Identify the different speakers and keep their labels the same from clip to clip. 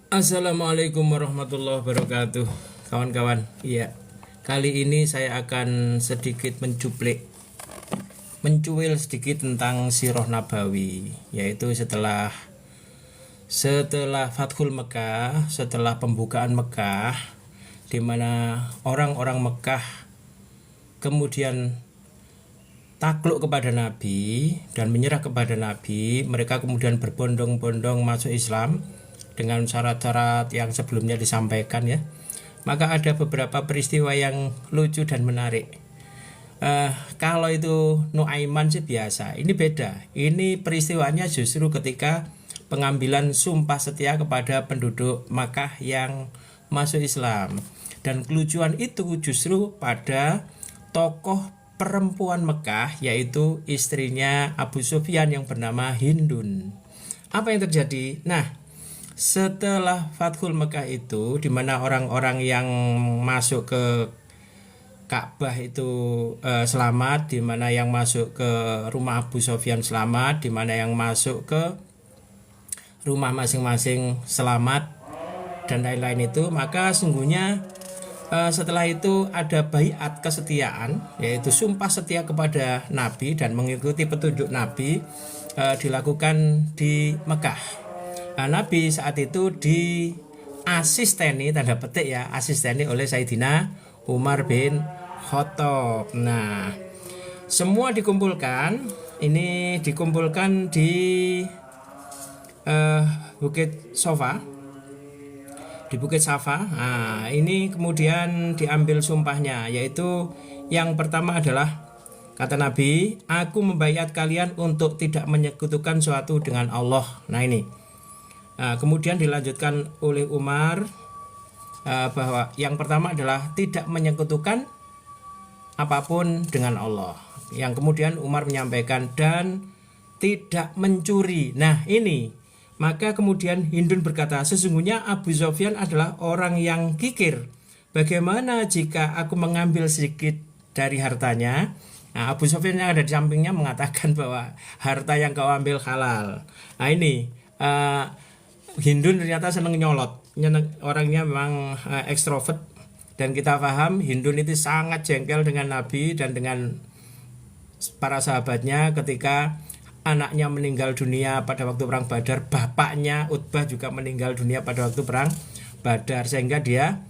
Speaker 1: Assalamualaikum warahmatullahi wabarakatuh, kawan-kawan. Iya, kali ini saya akan sedikit mencuil sedikit tentang Sirah Nabawi, yaitu setelah Fathul Mekah, setelah pembukaan Mekah, di mana orang-orang Mekah kemudian takluk kepada Nabi dan menyerah kepada Nabi. Mereka kemudian berbondong-bondong masuk Islam dengan syarat-syarat yang sebelumnya disampaikan ya. Maka ada beberapa peristiwa yang lucu dan menarik. Kalau itu Nuaiman sih biasa, ini beda. Ini peristiwanya justru ketika pengambilan sumpah setia kepada penduduk Makkah yang masuk Islam. Dan kelucuan itu justru pada tokoh perempuan Mekah, yaitu istrinya Abu Sufyan yang bernama Hindun. Apa yang terjadi? Nah, setelah Fathul Mekah itu, di mana orang-orang yang masuk ke Ka'bah itu selamat, di mana yang masuk ke rumah Abu Sufyan selamat, di mana yang masuk ke rumah masing-masing selamat, dan lain-lain itu, maka sungguhnya setelah itu ada baiat kesetiaan, yaitu sumpah setia kepada Nabi dan mengikuti petunjuk Nabi, dilakukan di Mekah. Nah, Nabi saat itu diasisteni, tanda petik ya, asisteni oleh Sayyidina Umar bin Khattab. Nah, semua dikumpulkan, ini dikumpulkan di Bukit Sofa, di Bukit Safa. Nah, ini kemudian diambil sumpahnya, yaitu yang pertama adalah kata Nabi, aku membaiat kalian untuk tidak menyekutukan suatu dengan Allah. Nah ini. Nah, kemudian dilanjutkan oleh Umar bahwa yang pertama adalah tidak menyekutukan apapun dengan Allah. Yang kemudian Umar menyampaikan dan tidak mencuri. Nah ini, maka kemudian Hindun berkata, sesungguhnya Abu Sufyan adalah orang yang kikir. Bagaimana jika aku mengambil sedikit dari hartanya? Nah, Abu Sufyan yang ada di sampingnya mengatakan bahwa harta yang kau ambil halal. Nah ini, Hindun ternyata seneng nyolot, orangnya memang ekstrovert, dan kita paham Hindun itu sangat jengkel dengan Nabi dan dengan para sahabatnya ketika anaknya meninggal dunia pada waktu perang Badar, bapaknya Utbah juga meninggal dunia pada waktu perang Badar, sehingga dia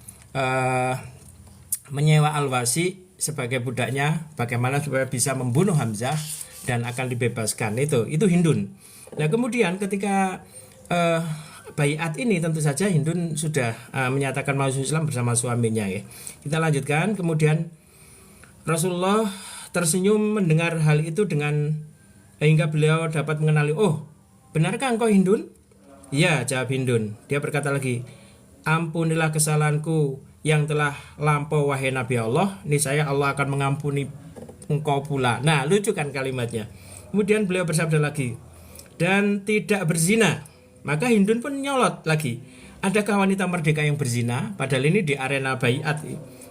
Speaker 1: menyewa Al-Wasi sebagai budaknya, bagaimana supaya bisa membunuh Hamzah dan akan dibebaskan. Itu Hindun. Nah kemudian ketika baiat ini tentu saja Hindun sudah menyatakan masuk Islam bersama suaminya ya. Kita lanjutkan. Kemudian Rasulullah tersenyum mendengar hal itu hingga beliau dapat mengenali, oh benarkah engkau Hindun? Ya, jawab Hindun. Dia berkata lagi, ampunilah kesalahanku yang telah lampau wahai Nabi Allah, niscaya Allah akan mengampuni engkau pula. Nah lucu kan kalimatnya. Kemudian beliau bersabda lagi, dan tidak berzina. Maka Hindun pun nyolot lagi, adakah wanita merdeka yang berzina? Padahal ini di arena baiat,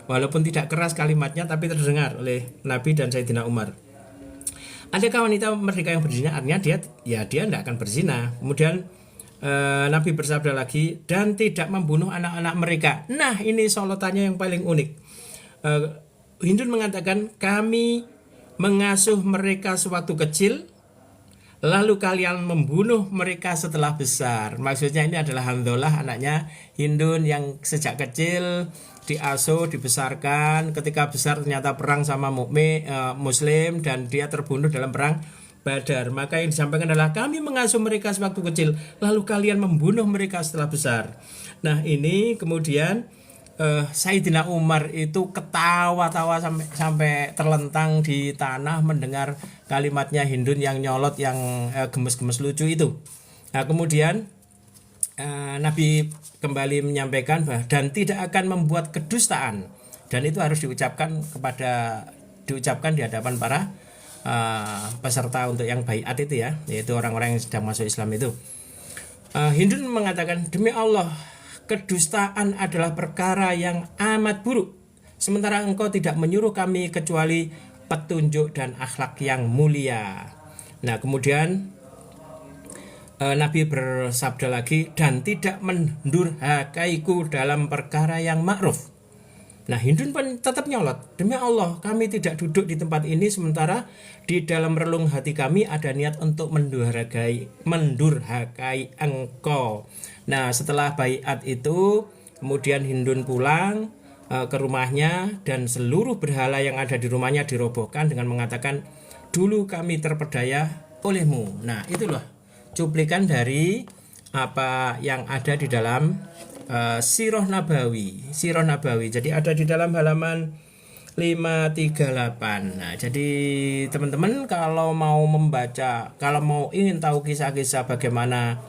Speaker 1: walaupun tidak keras kalimatnya tapi terdengar oleh Nabi dan Sayyidina Umar. Adakah wanita merdeka yang berzina? Artinya dia tidak akan berzina. Kemudian Nabi bersabda lagi, dan tidak membunuh anak-anak mereka. Nah ini solotannya yang paling unik. Hindun mengatakan, kami mengasuh mereka sewaktu kecil, lalu kalian membunuh mereka setelah besar. Maksudnya ini adalah Handholah, anaknya Hindun yang sejak kecil diasuh, dibesarkan. Ketika besar ternyata perang sama Muslim dan dia terbunuh dalam perang Badar. Maka yang disampaikan adalah kami mengasuh mereka sewaktu kecil, lalu kalian membunuh mereka setelah besar. Nah ini kemudian Sayyidina Umar itu ketawa-tawa sampai terlentang di tanah mendengar kalimatnya Hindun yang nyolot, yang gemes-gemes lucu itu. Nah kemudian Nabi kembali menyampaikan bahwa dan tidak akan membuat kedustaan, dan itu harus diucapkan di hadapan para peserta untuk yang baiat itu ya, yaitu orang-orang yang sedang masuk Islam itu. Hindun mengatakan, demi Allah, kedustaan adalah perkara yang amat buruk, sementara engkau tidak menyuruh kami kecuali petunjuk dan akhlak yang mulia. Nah kemudian Nabi bersabda lagi, dan tidak mendurhakaiku dalam perkara yang ma'ruf. Nah, Hindun pun tetap nyolot. Demi Allah, kami tidak duduk di tempat ini sementara di dalam relung hati kami ada niat untuk mendurhakai engkau. Nah, setelah baiat itu, kemudian Hindun pulang ke rumahnya dan seluruh berhala yang ada di rumahnya dirobohkan dengan mengatakan, dulu kami terpedaya olehmu. Nah, itulah cuplikan dari apa yang ada di dalam Sirah Nabawi. Jadi ada di dalam halaman 538. Nah, jadi teman-teman kalau mau membaca, kalau mau ingin tahu kisah-kisah bagaimana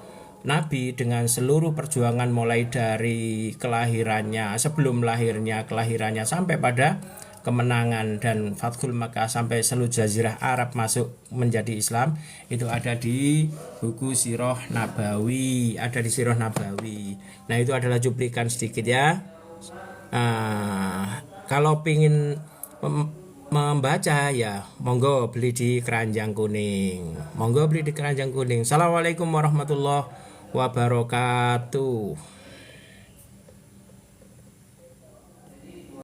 Speaker 1: Nabi dengan seluruh perjuangan mulai dari kelahirannya, sebelum lahirnya, kelahirannya sampai pada kemenangan dan Fathul Makkah sampai seluruh jazirah Arab masuk menjadi Islam, itu ada di buku Sirah Nabawi, ada di Sirah Nabawi. Nah, itu adalah cuplikan sedikit ya. Kalau pingin membaca ya monggo beli di Keranjang Kuning. Assalamualaikum warahmatullahi wabarakatuh.